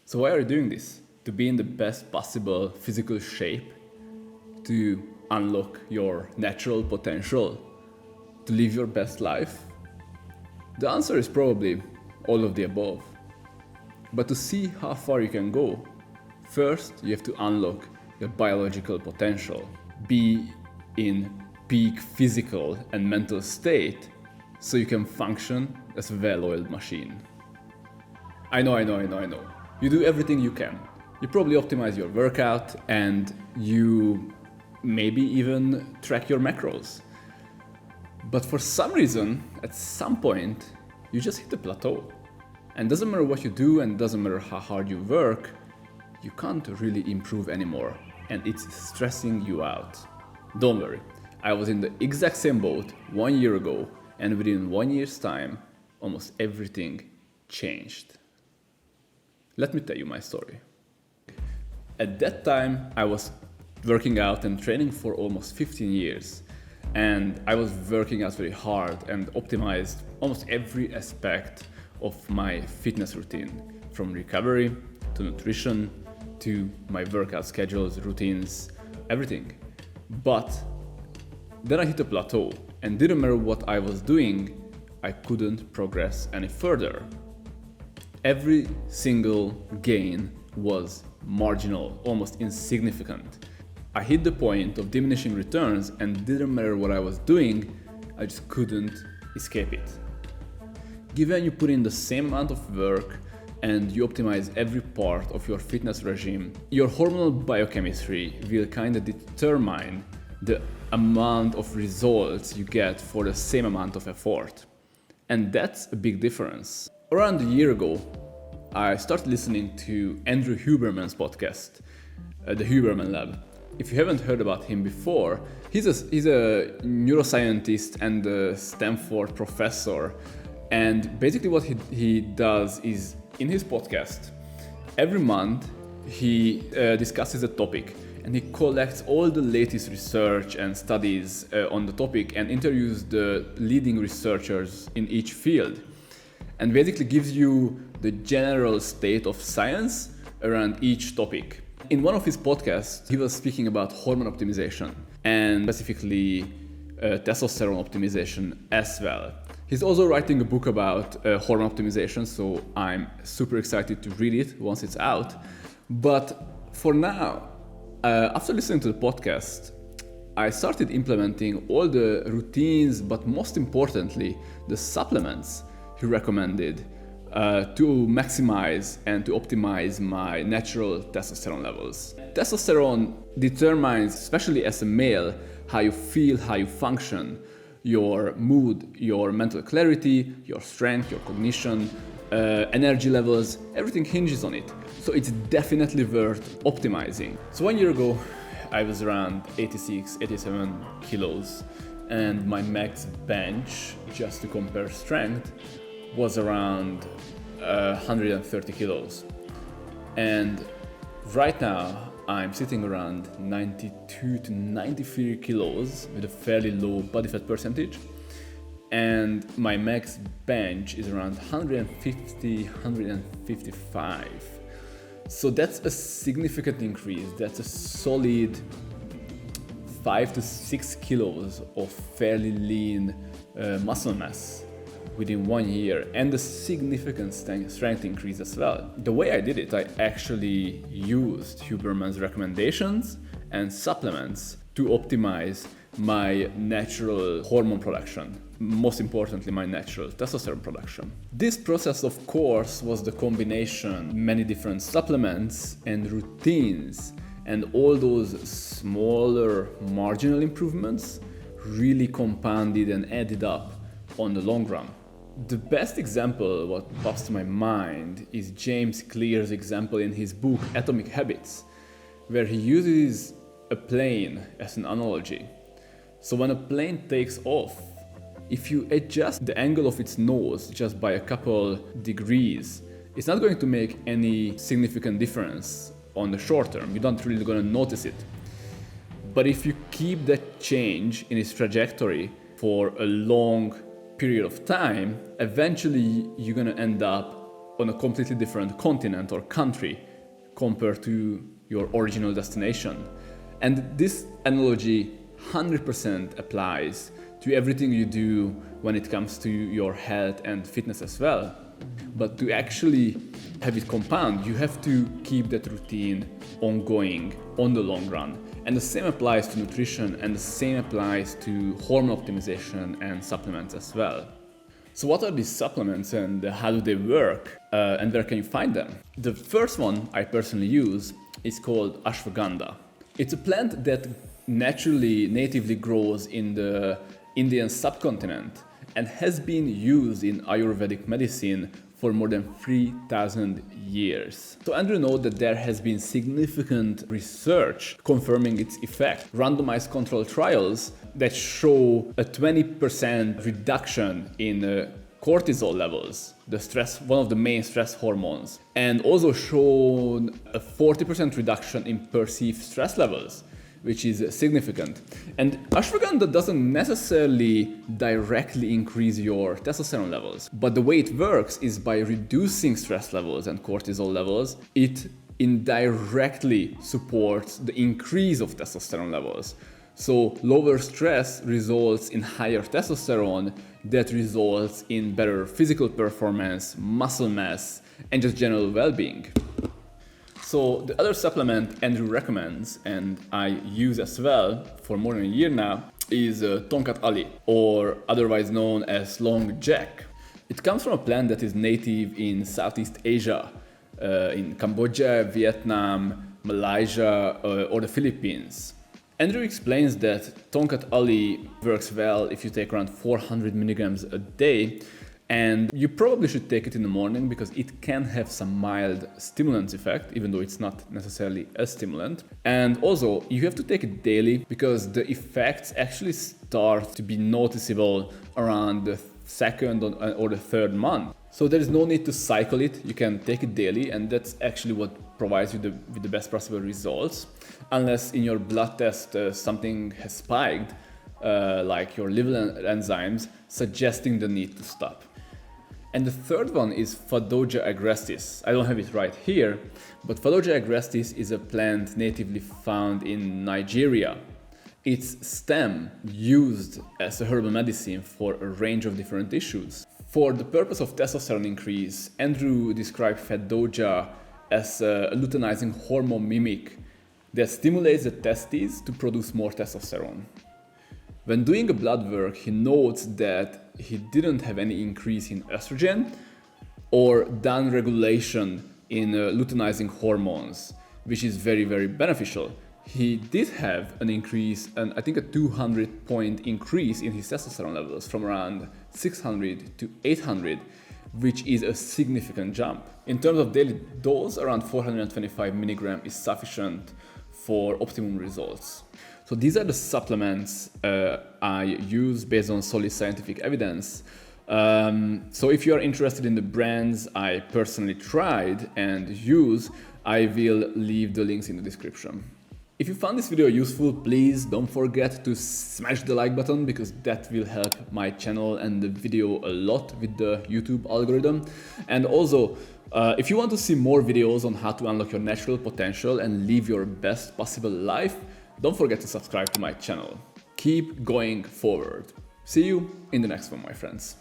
So why are you doing this? To be in the best possible physical shape, to unlock your natural potential, to live your best life? The answer is probably all of the above. But to see how far you can go, first you have to unlock your biological potential, be in peak physical and mental state so you can function as a well-oiled machine. I know. You do everything you can. You probably optimize your workout and you maybe even track your macros. But for some reason, at some point, you just hit a plateau. And doesn't matter what you do and doesn't matter how hard you work, you can't really improve anymore. And it's stressing you out. Don't worry, I was in the exact same boat 1 year ago, and within 1 year's time, almost everything changed. Let me tell you my story. At that time, I was working out and training for almost 15 years. And I was working out very hard and optimized almost every aspect of my fitness routine, from recovery to nutrition to my workout schedules, routines, everything. But then I hit a plateau, and didn't matter what I was doing, I couldn't progress any further. Every single gain was marginal, almost insignificant. I hit the point of diminishing returns, and didn't matter what I was doing, I just couldn't escape it. Given you put in the same amount of work and you optimize every part of your fitness regime, your hormonal biochemistry will kind of determine the amount of results you get for the same amount of effort. And that's a big difference. Around a year ago, I started listening to Andrew Huberman's podcast, the Huberman Lab. If you haven't heard about him before, he's a neuroscientist and a Stanford professor. And basically what he does is, in his podcast, every month he discusses a topic, and he collects all the latest research and studies on the topic and interviews the leading researchers in each field, and basically gives you the general state of science around each topic. In one of his podcasts, he was speaking about hormone optimization and specifically testosterone optimization as well. He's also writing a book about hormone optimization, so I'm super excited to read it once it's out. But for now, after listening to the podcast, I started implementing all the routines, but most importantly, the supplements he recommended to maximize and to optimize my natural testosterone levels. Testosterone determines, especially as a male, how you feel, how you function, your mood, your mental clarity, your strength, your cognition, energy levels, everything hinges on it. So it's definitely worth optimizing. So 1 year ago, I was around 86, 87 kilos, and my max bench, just to compare strength, was around 130 kilos. And right now, I'm sitting around 92 to 93 kilos with a fairly low body fat percentage. And my max bench is around 150, 155. So that's a significant increase. That's a solid 5 to 6 kilos of fairly lean muscle mass within 1 year, and a significant strength increase as well. The way I did it, I actually used Huberman's recommendations and supplements to optimize my natural hormone production, most importantly my natural testosterone production. This process, of course, was the combination many different supplements and routines, and all those smaller marginal improvements really compounded and added up on the long run. The best example what pops to my mind is James Clear's example in his book Atomic Habits, where he uses a plane as an analogy. So when a plane takes off, if you adjust the angle of its nose just by a couple degrees, it's not going to make any significant difference on the short term. You're not really going to notice it. But if you keep that change in its trajectory for a long period of time, eventually you're going to end up on a completely different continent or country compared to your original destination. And this analogy 100% applies to everything you do when it comes to your health and fitness as well. But to actually have it compound, you have to keep that routine ongoing on the long run. And the same applies to nutrition, and the same applies to hormone optimization and supplements as well. So what are these supplements and how do they work and where can you find them? The first one I personally use is called ashwagandha. It's a plant that naturally, natively grows in the Indian subcontinent and has been used in Ayurvedic medicine for more than 3,000 years. So Andrew noted that there has been significant research confirming its effect. Randomized controlled trials that show a 20% reduction in cortisol levels, one of the main stress hormones, and also shown a 40% reduction in perceived stress levels, which is significant. And ashwagandha doesn't necessarily directly increase your testosterone levels, but the way it works is by reducing stress levels and cortisol levels, it indirectly supports the increase of testosterone levels. So lower stress results in higher testosterone that results in better physical performance, muscle mass, and just general well-being. So the other supplement Andrew recommends, and I use as well for more than a year now, is Tongkat Ali, or otherwise known as Long Jack. It comes from a plant that is native in Southeast Asia, in Cambodia, Vietnam, Malaysia, or the Philippines. Andrew explains that Tongkat Ali works well if you take around 400 milligrams a day, and you probably should take it in the morning because it can have some mild stimulant effect, even though it's not necessarily a stimulant. And also, you have to take it daily because the effects actually start to be noticeable around the second or the third month. So there is no need to cycle it. You can take it daily, and that's actually what provides you with the best possible results, unless in your blood test something has spiked, like your liver enzymes, suggesting the need to stop. And the third one is Fadoja agrestis. I don't have it right here, but Fadoja agrestis is a plant natively found in Nigeria. Its stem used as a herbal medicine for a range of different issues. For the purpose of testosterone increase, Andrew described Fadoja as a luteinizing hormone mimic that stimulates the testes to produce more testosterone. When doing a blood work, he notes that he didn't have any increase in estrogen or downregulation in luteinizing hormones, which is very, very beneficial. He did have an increase, I think a 200-point increase in his testosterone levels from around 600 to 800, which is a significant jump. In terms of daily dose, around 425 milligram is sufficient for optimum results. So these are the supplements I use based on solid scientific evidence. So if you are interested in the brands I personally tried and use, I will leave the links in the description. If you found this video useful, please don't forget to smash the like button because that will help my channel and the video a lot with the YouTube algorithm. And also, if you want to see more videos on how to unlock your natural potential and live your best possible life, don't forget to subscribe to my channel. Keep going forward. See you in the next one, my friends.